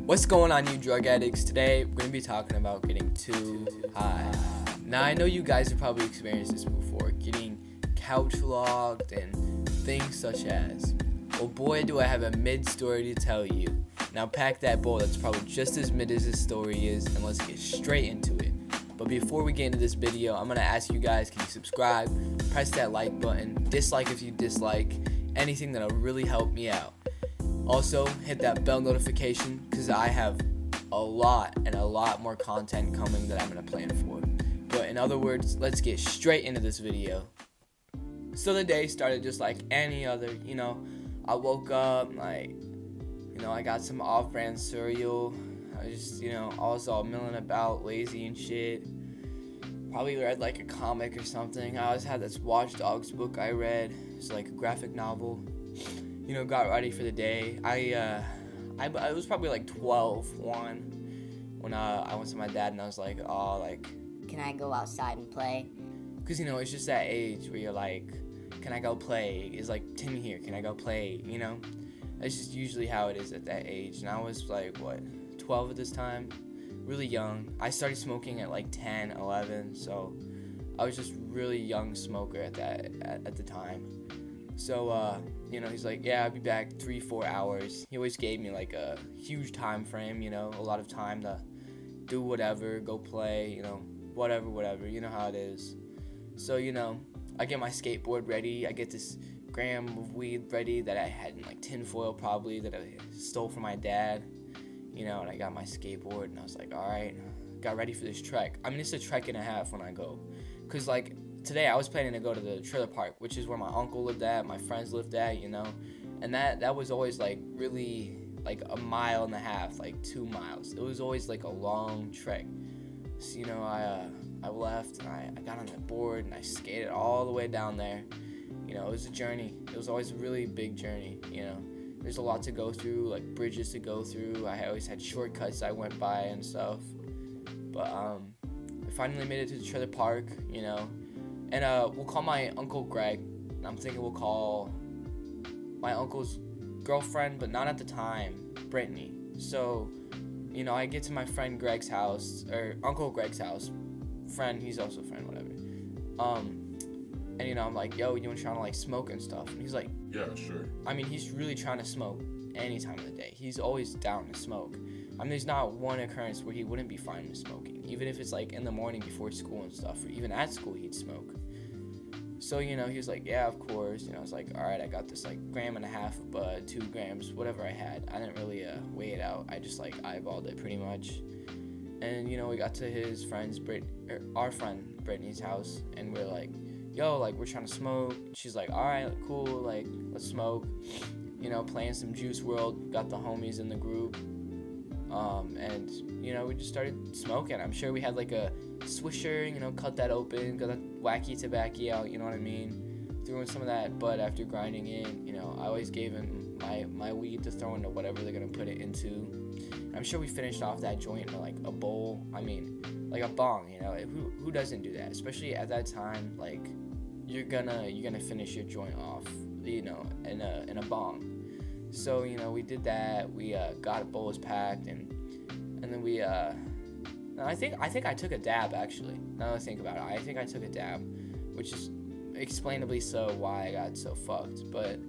What's going on, you drug addicts? Today we're going to be talking about getting too high. Now I know you guys have probably experienced this before, getting couch locked and things such as. Well, boy, do I have a mid story to tell you. Now pack that bowl that's probably just as mid as this story is, and let's get straight into it. But before we get into this video, I'm going to ask you guys, can you subscribe, press that like button, dislike if you dislike, anything that'll really help me out. Also, hit that bell notification because I have a lot more content coming that I'm going to plan for. But in other words, let's get straight into this video. So the day started just like any other, I woke up, I got some off-brand cereal. I just, I was all milling about, lazy and shit. Probably read like a comic or something. I always had this Watch Dogs book I read. It's like a graphic novel. Got ready for the day. I was probably like 1 when I went to my dad and I was like, Can I go outside and play? because it's just that age where you're like, can I go play? Is like, Timmy here, can I go play? That's just usually how it is at that age. And I was like, 12 at this time, really young. I started smoking at like 10, 11, so I was just really young smoker at the time. So, he's like, yeah, I'll be back 3-4 hours. He always gave me like a huge time frame, a lot of time to do whatever, go play, whatever, you know how it is. So, I get my skateboard ready. I get this gram of weed ready that I had in like tinfoil probably that I stole from my dad, and I got my skateboard and I was like, all right, got ready for this trek. I mean, it's a trek and a half when I go, because like, today I was planning to go to the trailer park, which is where my uncle lived at, my friends lived at, and that was always like really like 1.5 miles, like 2 miles. It was always like a long trek. So, I left and I got on the board and I skated all the way down there. It was a journey. It was always a really big journey, There's a lot to go through, like bridges to go through. I always had shortcuts I went by and stuff. But I finally made it to the trailer park, And we'll call my Uncle Greg. I'm thinking we'll call my uncle's girlfriend, but not at the time, Brittany. So, I get to my friend Greg's house, or Uncle Greg's house. Friend, he's also a friend, whatever. And I'm like, yo, you want to try to like smoke and stuff? And he's like, yeah, sure. I mean, he's really trying to smoke any time of the day. He's always down to smoke. I mean, there's not one occurrence where he wouldn't be fine with smoking. Even if it's like in the morning before school and stuff, or even at school, he'd smoke. So, he was like, yeah, of course. I was like, all right, I got this like 1.5 grams of bud, 2 grams, whatever I had. I didn't really weigh it out. I just like eyeballed it pretty much. And, we got to his friend's, our friend Brittany's house, and we're like, yo, like, we're trying to smoke. She's like, all right, cool, like, let's smoke. Playing some Juice WRLD, got the homies in the group. And, we just started smoking. I'm sure we had like a swisher, cut that open, got that wacky tobacco out, you know what I mean? Threw in some of that bud after grinding in, I always gave him my weed to throw into whatever they're gonna put it into. I'm sure we finished off that joint in like a bowl, like a bong, who doesn't do that? Especially at that time, like, you're gonna finish your joint off, in a bong. So, we did that. We got a bowl was packed, and then we I think I took a dab, actually. Now that I think about it, I think I took a dab, which is explainably so why I got so fucked. But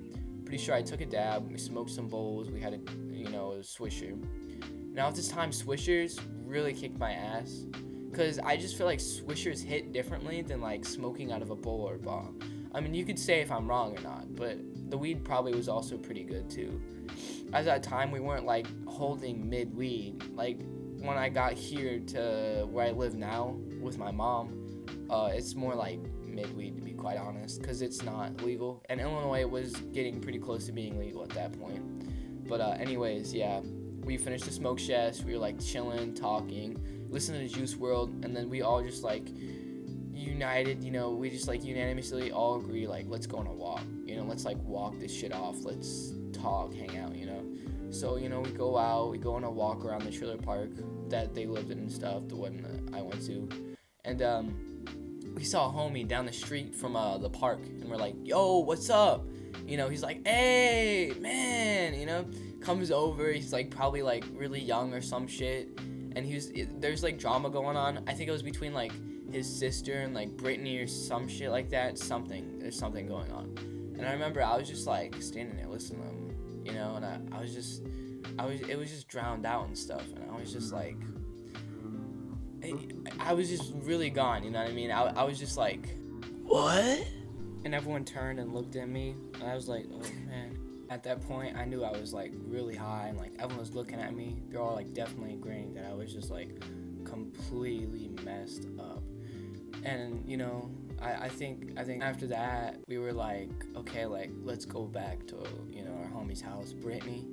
pretty sure I took a dab. We smoked some bowls. We had a swisher. Now at this time, swishers really kicked my ass, because I just feel like swishers hit differently than like smoking out of a bowl or a bong. I mean, you could say if I'm wrong or not, but the weed probably was also pretty good too. At that time, we weren't like holding mid weed. Like when I got here to where I live now with my mom, it's more like mid weed, to be quite honest, because it's not legal. And Illinois was getting pretty close to being legal at that point. But anyways, yeah, we finished the smoke chest. We were like chilling, talking, listening to Juice WRLD, and then we all just like united, we just like unanimously all agree, like, let's go on a walk, let's like walk this shit off, let's talk, hang out, So, we go out, we go on a walk around the trailer park that they lived in and stuff, the one that I went to, and we saw a homie down the street from the park, and we're like, yo, what's up? He's like, hey, man, comes over. He's like probably like really young or some shit, and there's like drama going on. I think it was between like his sister and like Brittany or some shit like that. There's something going on. And I remember I was just like standing there listening to them, you know, and it was just drowned out and stuff, and I was just like, I was just really gone, you know what I mean? I was just like, what? And everyone turned and looked at me, and I was like, oh man. At that point, I knew I was like really high, and like everyone was looking at me. They're all like definitely agreeing that I was just like completely messed up. And you know, I think after that we were like, okay, like let's go back to, you know, our homie's house, Brittany,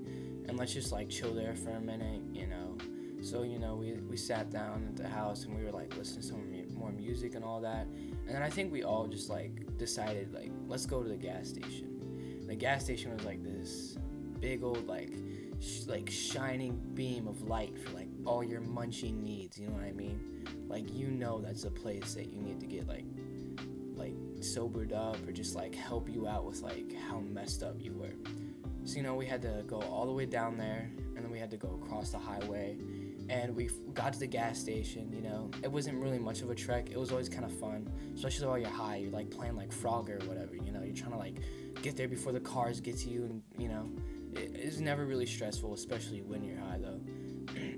and let's just like chill there for a minute, you know. So, you know, we sat down at the house and we were like listening to some more music and all that. And then I think we all just like decided like, let's go to the gas station. The gas station was like this big old like shining beam of light for like all your munching needs, you know what I mean? Like, you know, that's a place that you need to get like sobered up, or just like help you out with like how messed up you were. So, you know, we had to go all the way down there, and then we had to go across the highway, and we got to the gas station. You know, it wasn't really much of a trek. It was always kind of fun, especially while you're high. You're like playing like Frogger or whatever, you know, you're trying to like get there before the cars get to you, and you know, it's never really stressful, especially when you're high though.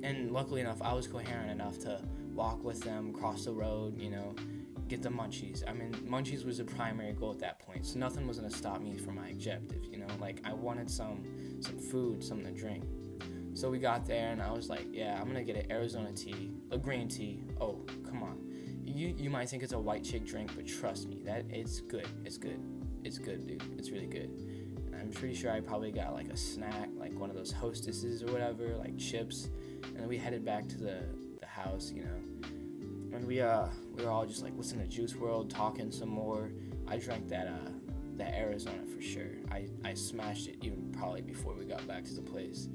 And luckily enough, I was coherent enough to walk with them, cross the road, you know, get the munchies. I mean, munchies was the primary goal at that point, so nothing was gonna stop me from my objective, you know. Like, I wanted some food, something to drink. So we got there, and I was like, yeah, I'm gonna get an Arizona tea, a green tea. Oh, come on. You might think it's a white chick drink, but trust me, that it's good. It's good, dude. It's really good. And I'm pretty sure I probably got like a snack, like one of those Hostesses or whatever, like chips. And then we headed back to the house, you know. And we were all just like listening to Juice WRLD, talking some more. I drank that Arizona for sure. I smashed it even probably before we got back to the place.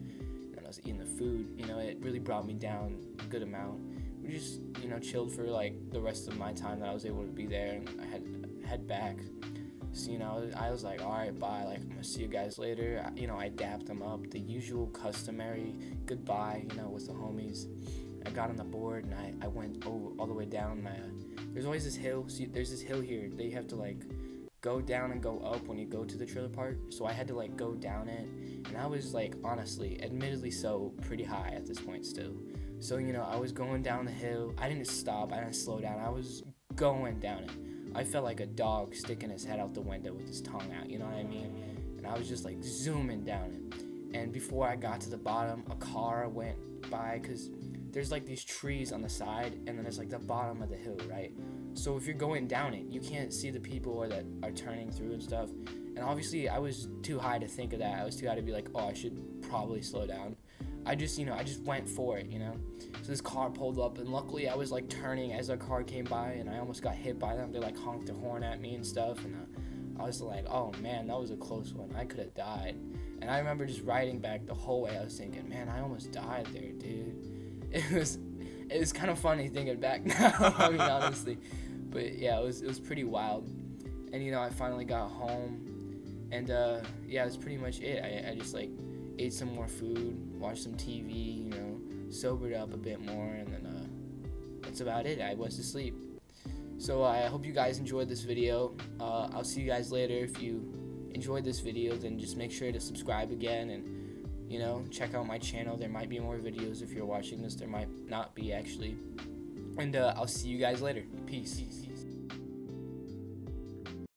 And I was eating the food, you know, it really brought me down a good amount. We just, you know, chilled for like the rest of my time that I was able to be there, and I had to head back. So, you know, I was like, all right, bye, like, I'm gonna see you guys later. You know, I dapped them up, the usual customary goodbye, you know, with the homies. I got on the board, and I went all the way down. There's always this hill. See, there's this hill here that you have to like go down and go up when you go to the trailer park. So I had to like go down it, and I was like, honestly, admittedly so, pretty high at this point still. So, you know, I was going down the hill. I didn't stop. I didn't slow down. I was going down it. I felt like a dog sticking his head out the window with his tongue out, you know what I mean? And I was just like zooming down it. And before I got to the bottom, a car went by, because there's like these trees on the side, and then there's like the bottom of the hill, right? So if you're going down it, you can't see the people that are turning through and stuff. And obviously I was too high to think of that. I was too high to be like, oh, I should probably slow down. I just went for it, you know? So this car pulled up, and luckily I was like turning as a car came by, and I almost got hit by them. They like honked their horn at me and stuff, and I was like, oh man, that was a close one. I could have died. And I remember just riding back the whole way, I was thinking, man, I almost died there, dude. It was kind of funny thinking back now, I mean, honestly. But yeah, it was pretty wild. And, you know, I finally got home, and yeah, that's pretty much it. I just like ate some more food, watched some TV, you know, sobered up a bit more, and then that's about it. I went to sleep. So I hope you guys enjoyed this video. I'll see you guys later. If you enjoyed this video, then just make sure to subscribe again, and you know, check out my channel. There might be more videos if you're watching this. There might not be, actually. And I'll see you guys later. Peace.